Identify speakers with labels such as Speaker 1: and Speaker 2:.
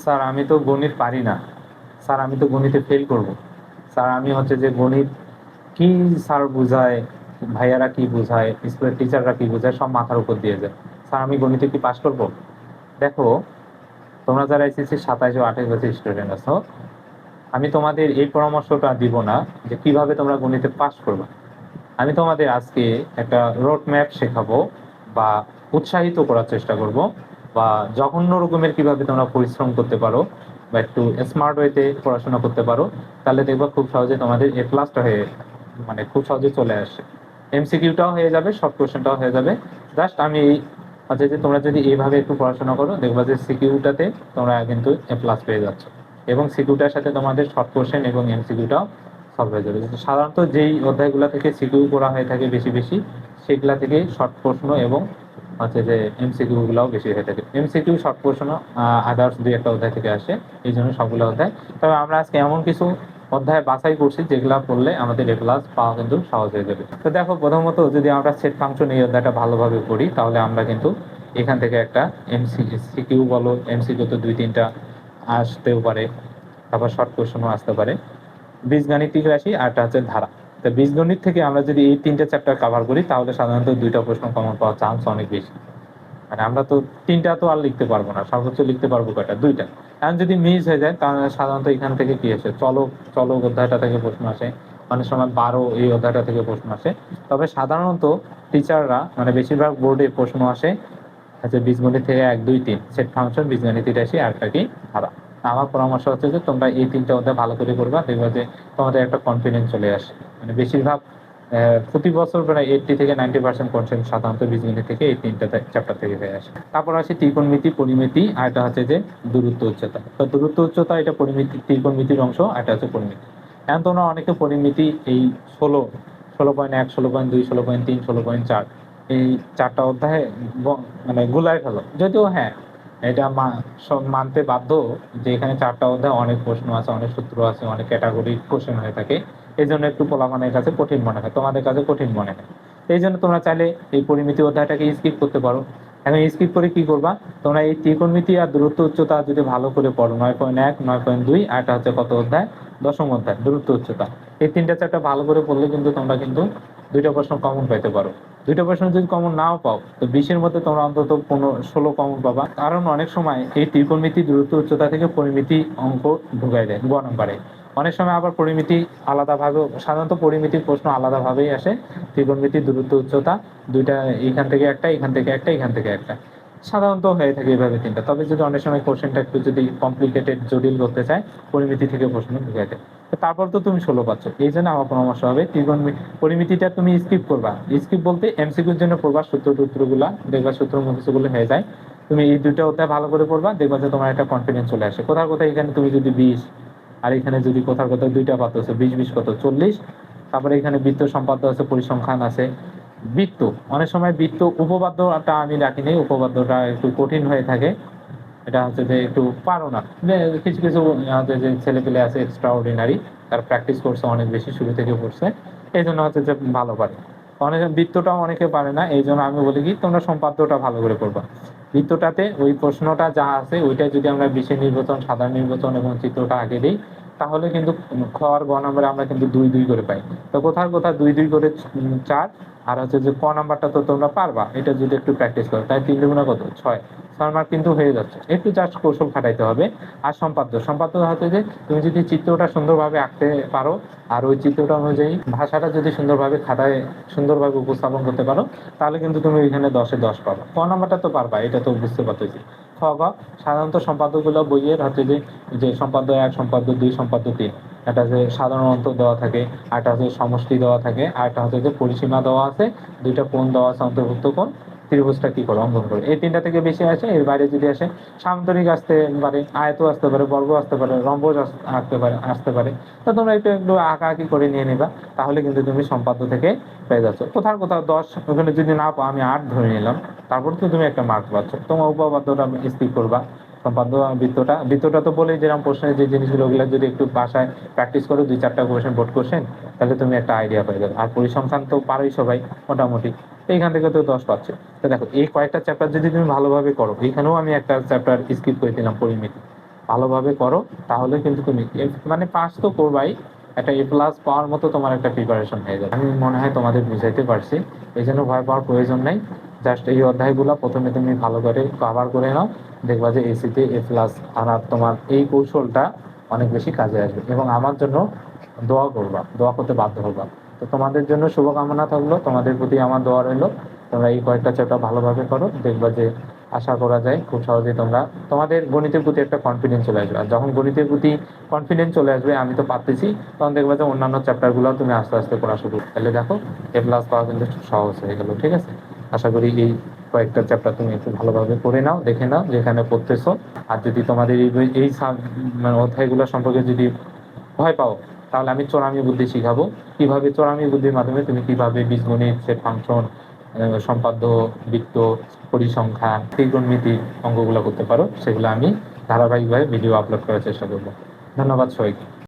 Speaker 1: Sir আমি তো গণিত পারি না, স্যার আমি তো গণিতে ফেল করব, স্যার আমি হচ্ছে যে গণিত কি স্যার বুঝায়, ভাইয়ারা কি বুঝায়, স্কুলের টিচাররা কি বুঝায় সব মাথার উপর দিয়ে যায়, স্যার আমি গণিতে কি পাশ করব? দেখো, তোমরা যারা এসএসসি 27 ও 28 বছর স্টুডেন্ট আছো, আমি তোমাদের এই পরামর্শটা দিব না যে কিভাবে তোমরা গণিতে পাস করবে। আমি তোমাদের আজকে একটা রোড ম্যাপ শেখাবো বা উৎসাহিত করার চেষ্টা করব, বা জঘন্য রকমের কিভাবে তোমরা পরিশ্রম করতে পারো বা একটু স্মার্ট ওয়েতে পড়াশোনা করতে পারো, তাহলে দেখবা খুব সহজে তোমাদের এ প্লাসটা হয়ে মানে খুব সহজে চলে আসে। এমসিকিউটাও হয়ে যাবে, শর্ট কোশ্চেনটাও হয়ে যাবে। জাস্ট আমি এই হচ্ছে যে তোমরা যদি এইভাবে একটু পড়াশোনা করো, দেখবা যে সিকিউটাতে তোমরা কিন্তু এ প্লাস পেয়ে যাচ্ছ, এবং সিকিউটার সাথে তোমাদের শর্ট কোশ্চেন এবং এমসিকিউটাও সলভ হয়ে যাবে। সাধারণত যেই অধ্যায়গুলো থেকে সিকিউ করা হয়ে থাকে বেশি বেশি, সেগুলা থেকে শর্ট প্রশ্ন এবং হচ্ছে যে এমসিকিউ গুলাও বেশি হয়ে থাকে। এমসিকিউ শর্ট প্রশ্ন আদার্স দুই একটা অধ্যায় থেকে আসে, এই জন্য সবগুলো অধ্যায়। তবে আমরা আজকে এমন কিছু অধ্যায় বাছাই করছি যেগুলা পড়লে আমাদের এ প্লাস পাওয়া কিন্তু সহজ হয়ে যাবে। তো দেখো, প্রথমত যদি আমরা সেট ফাংশন এই অধ্যায়টা ভালোভাবে পড়ি, তাহলে আমরা কিন্তু এখান থেকে একটা সিকিউ বলো, এমসিকিউ তো দুই তিনটা আসতেও পারে, তারপর শর্ট কোশ্চেনও আসতে পারে। বীজগাণিতিক রাশি আর একটা হচ্ছে ধারা। তো বীজগণিত থেকে আমরা যদি এই তিনটা চ্যাপ্টার কভার করি, তাহলে সাধারণত দুইটা প্রশ্ন কমন পাওয়ার চান্স অনেক বেশি। মানে আমরা তো তিনটা তো আর লিখতে পারবো না, সর্বোচ্চ লিখতে পারবো কয়টা, দুইটা। এখন যদি মিস হয়ে যায়, তাহলে সাধারণত এখান থেকে কি আসে, চলক চলক অধ্যায়টা থেকে প্রশ্ন আসে, অনেক সময় 12 এই অধ্যায়টা থেকে প্রশ্ন আসে। তবে সাধারণত টিচাররা মানে বেশিরভাগ বোর্ডে প্রশ্ন আসে আচ্ছা বীজগণিত থেকে 1 2 3 সেট ফাংশন, বীজগণিতিক রাশি আর একটা কি ধারা। আমার পরামর্শ হচ্ছে যে তোমরা এই তিনটা অধ্যায় ভালো করে করবা, দেখবা যে তোমাদের একটা কনফিডেন্স চলে আসে। মানে বেশিরভাগ প্রতি বছর প্রায় 80 থেকে 90% কোশ্চেন সাধারণত বীজগণিত থেকে এই তিনটা চ্যাপ্টার থেকে হয়ে আসে। তারপর আসে ত্রিকোণমিতি, পরিমিতি, আর এটা হচ্ছে যে দূরত্ব উচ্চতা। তো দূরত্ব উচ্চতা এটা পরিমিতি, ত্রিকোণমিতির অংশ, আর এটা হচ্ছে পরিমিতি। এখন তোমরা অনেকে পরিমিতি এই 16, 16.1, 16.2, 16.3, 16.4 এই চারটা অধ্যায়ে মানে গুলায় ফেলো। যদিও হ্যাঁ, এটা সব মানতে বাধ্য যে এখানে চারটা অধ্যায় অনেক প্রশ্ন আছে, অনেক সূত্র আছে, অনেক ক্যাটাগরি কোশ্চেন হয়ে থাকে। এই জন্য একটু পোলাপানের কাছে কঠিন মনে হয়, তোমাদের কাছে কঠিন মনে হয়। এই জন্য তোমরা চাইলে এই পরিমিতি অধ্যায়টাকে স্কিপ করতে পারো। এখন স্কিপ করে কি করবা, তোমরা এই ত্রিকোণমিতি আর দূরত্ব উচ্চতা যদি ভালো করে পড়ো, 9.1, 9.2, আর এটা হচ্ছে কত অধ্যায়, দশম অধ্যায় দূরত্ব উচ্চতা। এই তিনটা চ্যাপ্টার ভালো করে পড়লে কিন্তু তোমরা কিন্তু দুইটা প্রশ্ন কমন পাইতে পারো। দুইটা প্রশ্ন যদি কমন নাও পাও, তো 20-এর মধ্যে তোমরা অন্তত 15-16 কমন পাবা। কারণ অনেক সময় এই ত্রিকোণমিতি দূরত্ব উচ্চতা থেকে পরিমিতি অঙ্ক ঢুকাই দেয় 2 নম্বরে। অনেক সময় আবার পরিমিতি আলাদাভাবে, সাধারণত পরিমিতির প্রশ্ন আলাদাভাবেই আসে। ত্রিকোণমিতি দূরত্ব উচ্চতা দুইটা, এখান থেকে একটা, এখান থেকে একটা, এখান থেকে একটা, সাধারণত হয়ে থাকে এইভাবে তিনটা। তবে যদি অনেক সময় কোশ্চেনটা একটু যদি কমপ্লিকেটেড জটিল করতে চায়, পরিমিতি থেকে প্রশ্ন ঢুকাই দেয়। তো তারপর তো তুমি 16 পাচ্ছ। এই জন্য আমার পরামর্শ হবে পরিমিতিটা তুমি স্কিপ করবা। স্কিপ বলতে এমসিকিউর জন্য পড়বা সূত্রগুলা, দেখবা সূত্র মুখস্থগুলো হয়ে যায়। তুমি এই দুইটা অধ্যায় ভালো করে পড়বা, দেখবা যে তোমার একটা কনফিডেন্স চলে আসে। কোথাও কোথাও এখানে তুমি যদি 20, আর এখানে যদি কোথাও কোথাও দুইটা পাত্র আছে, 20 কত 40। তারপরে এখানে বৃত্ত সম্পাদ্য আছে, পরিসংখ্যান আছে। বৃত্ত অনেক সময় বৃত্ত উপপাদ্যটা আমি রাখিনি, উপপাদ্যটা একটু কঠিন হয়ে থাকে। এটা হচ্ছে যে একটু পারো না, কিছু কিছু হচ্ছে যে ছেলে পেলে আছে এক্সট্রা অর্ডিনারি, তার প্র্যাকটিস করছে অনেক বেশি, শুরু থেকে পড়ছে, এই জন্য হচ্ছে যে ভালো পারে। অনেক বৃত্তটাও অনেকে পারে না, এই জন্য আমি বলি কি তোমরা সম্পাদ্যটা ভালো করে করবা। বৃত্তটাতে ওই প্রশ্নটা যা আছে ওইটা যদি আমরা বিশেষ নির্বাচন, সাধারণ নির্বাচন এবং চিত্রটা আগে দিই, তাহলে কিন্তু খ আর গ নম্বরে আমরা কিন্তু 2 2 করে পাই। তো কোথাও কোথাও 2 2 করে 4। আর হচ্ছে যে ক নাম্বারটা তো তোমরা পারবা, এটা যদি একটু প্র্যাকটিস করো, তাই 3 দুগুণা কত 6, 6 মার্ক কিন্তু হয়ে যাচ্ছে। একটু জাস্ট কৌশল খাটাইতে হবে। আর সম্পাদ্য হচ্ছে যে তুমি যদি চিত্রটা সুন্দরভাবে আঁকতে পারো, আর ওই চিত্রটা অনুযায়ী ভাষাটা যদি সুন্দরভাবে খাতায় সুন্দরভাবে উপস্থাপন করতে পারো, তাহলে কিন্তু তুমি এখানে 10-এ 10 পাবা। ক নাম্বারটা তো পারবা, এটা তো বুঝতে পারতেছি। খ গ সাধারণত সম্পাদ্যগুলো বইয়ের হচ্ছে যে যে সম্পাদ্য 1, সম্পাদ্য 2, সম্পাদ্য 3, এটা হচ্ছে সাধারণ অন্তর দেওয়া থাকে, আর একটা হচ্ছে সমষ্টি দেওয়া থাকে, আর একটা হচ্ছে যে পরিসীমা দেওয়া আছে, দুইটা কোণ দেওয়া আছে, অন্তর্ভুক্ত কোণ, ত্রিভুজটা কি করে অঙ্কন করে। এই তিনটা থেকে বেশি আসে। এর বাইরে যদি আসে, সামান্তরিক আসতে পারে, আয়ত আসতে পারে, বর্গ আসতে পারে, রম্বস আসতে পারে। তো তোমরা একটু একটু আঁকাআঁকি করে নিয়ে নিবা, তাহলে কিন্তু তুমি সম্পাদ্য থেকে পেয়ে যাচ্ছ। কোথাও কোথাও 10, ওখানে যদি না পাও, আমি 8 ধরে নিলাম, তারপর তো তুমি একটা মার্ক পাচ্ছ। তোমার উপপাদ্যটা স্কিপ করবা। সম্পাদ্য বৃত্তটা তো বলেই যেরকম প্রশ্নের যে জিনিসগুলো, ওগুলো যদি একটু বাসায় প্র্যাকটিস করো, 2-4টা কোশ্চেন, বোর্ড কোশ্চেন, তাহলে তুমি একটা আইডিয়া পেয়ে যাবে। আর পরিসংখ্যান তো পারোই সবাই মোটামুটি, তো এইখান থেকে তো 10 পাচ্ছে। তো দেখো, এই কয়েকটা চ্যাপ্টার যদি তুমি ভালোভাবে করো, এখানেও আমি একটা চ্যাপ্টার স্কিপ করে দিলাম, পরিমিতি। ভালোভাবে করো, তাহলে কিন্তু তুমি মানে পাস তো করবাই, একটা এ প্লাস পাওয়ার মতো তোমার একটা প্রিপারেশন হয়ে যাবে। আমি মনে হয় তোমাদের বুঝাইতে পারছি, এই জন্য ভয় পাওয়ার প্রয়োজন নাই। জাস্ট এই অধ্যায়গুলো প্রথমে তুমি ভালো করে কভার করে নাও, দেখবা যে এসিতে এ প্লাস আনার তোমার এই কৌশলটা অনেক বেশি কাজে আসবে। এবং আমার জন্য দোয়া করবা, দোয়া করতে বাধ্য হবা। তো তোমাদের জন্য শুভকামনা থাকলো, তোমাদের প্রতি আমার দোয়া রইলো। তোমরা এই কয়েকটা চ্যাপ্টার ভালোভাবে করো, দেখবা যে আশা করা যায় খুব সহজেই তোমরা তোমাদের গণিতের প্রতি একটা কনফিডেন্স চলে আসবে। আর যখন গণিতের প্রতি কনফিডেন্স চলে আসবে, আমি তো পারতেছি, তখন দেখবা যে অন্যান্য চ্যাপ্টারগুলো তুমি আস্তে আস্তে পড়া শুরু, তাহলে দেখো এ প্লাস পাওয়া কিন্তু সহজ হয়ে গেল। ঠিক আছে, আশা করি এই কয়েকটা চ্যাপ্টার তুমি একটু ভালোভাবে পড়ে নাও, দেখে নাও যেখানে পড়তেছো। আর যদি তোমাদের এই মানে অধ্যায়গুলো সম্পর্কে যদি ভয় পাও, তাহলে আমি চোরামি বুদ্ধি শিখাবো, কিভাবে চোরামি বুদ্ধির মাধ্যমে তুমি কিভাবে বীজগণিত, সে ফাংশন, সম্পাদ্য, বৃত্ত, পরিসংখ্যান, ত্রিকোণমিতি অঙ্কগুলো করতে পারো, সেগুলো আমি ধারাবাহিকভাবে ভিডিও আপলোড করার চেষ্টা করবো। ধন্যবাদ সবাইকে।